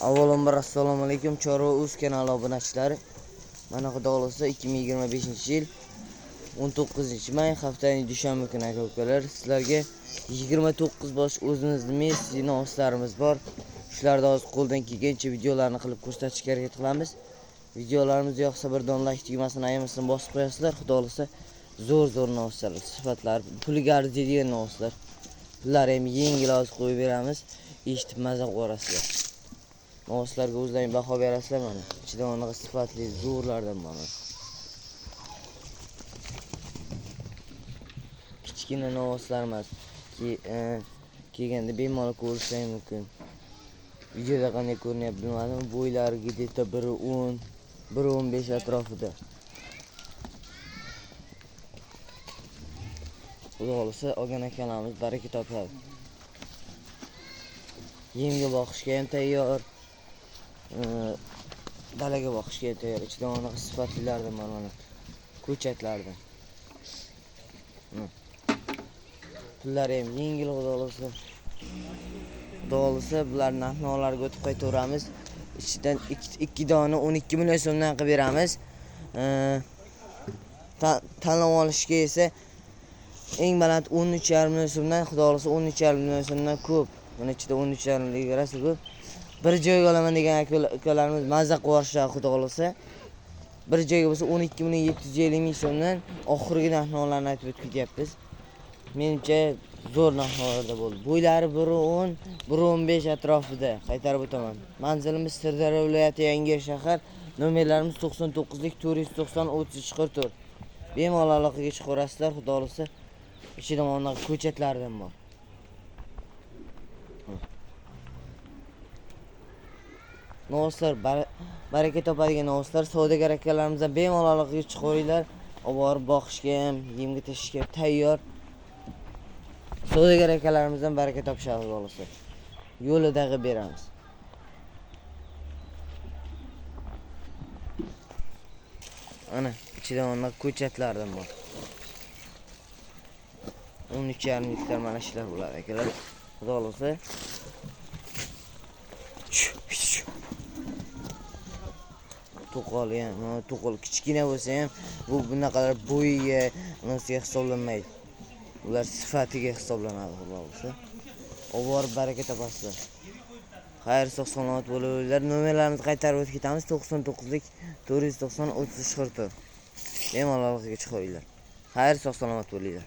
Avvalambor assalomu alaykum Chorva.uz kanali obunachilari. Mana xudo xolasa 2025-yil 19-may haftaning dushanba kuni aka-ukalar sizlarga 29 bosh o'zimizning Messi noslarimiz bor. Shularda hozir qo'ldan kelgancha videolarni qilib ko'rsatishga harakat qilamiz. Videolarimiz yoqsa bir don like tugmasini ayamasdan bosib qo'yasizlar. Xudo xolasa zo'r noslar, sifatlar, puliga arziydigan noslar. Bular ham yengil hozir qo'yib beramiz. Eshitib maza qilasiz. Noslarga o'zlaring baho berasizlar mana. Ichida onaqa sifatli zo'rlardan mana. Kichkina noslar emas. Kelganda bemalol ko'rishingiz mumkin. Videoda qanday ko'rinyapti bilmadim. Bo'ylari gideta 1.10, 1.15 atrofida. Xudo xolasa olgan akalarimiz baraka topadi. Yemga boqishga ham tayyor. Dalaga boqishga ham tayyor. Ichida onaqa sifatlilardan mana. Ko'chatlardan. Pullari ham yengil xudo xolasa. Xudo xolasa bularni narxlariga o'tib qaytaveramiz. Ichidan 2 dona 12 million so'mdan qilib beramiz. Tanlab olishga esa eng baland 13,5 million so'mdan, xudo xolasa 13,5 million so'mdan ko'p. Buni ichida 13,5 million garasi ko'p. Bir joyga olaman degan akalarimiz mazza qilishadi xudo xolasa. Bir joyga bo'lsa 12,750 ming so'mdan oxirgi narxlarni aytib o'tyapmiz. Menimcha zo'r narxlarda bo'ldi. Bo'ylari 1.10, 1.15 atrofida. Qaytarib o'taman. Manzilimiz Sirdaryo viloyati Yangi shahar. Nomerlarimiz 99lik 490 3344. Bemalol aloqaga chiqaverasizlar, xudo xolasa. Ichida mana ko'chatlardan bor. Noslar baraka topadigan noslar, savdogar akalarimizdan bemalol aloqaga chiqaveringlar. Olib borib boqishga ham, yemga tashishga tayyor. Savdogar akalarimizdan baraka topishadi xudo xolasa. Yo'lida qilib beramiz. Ana, ichida mana ko'chatlardan bor. 13,5 litr mana shular bo'ladi akalar. Xudo xolasa. To'qol kichkina bo'lsa ham bu bunaqalar bo'yiga nosiga hisoblanmaydi. Ular sifatiga hisoblanadi xudo xolasa. Olib borib baraka topasizlar. Xayr, sog' salomat bo'linglar. Nomerlarimizni qaytarib o'tib ketamiz. 99lik 490 3344. Bemalol aloqaga chiqaveringlar. Xayr, sog' salomat bo'linglar.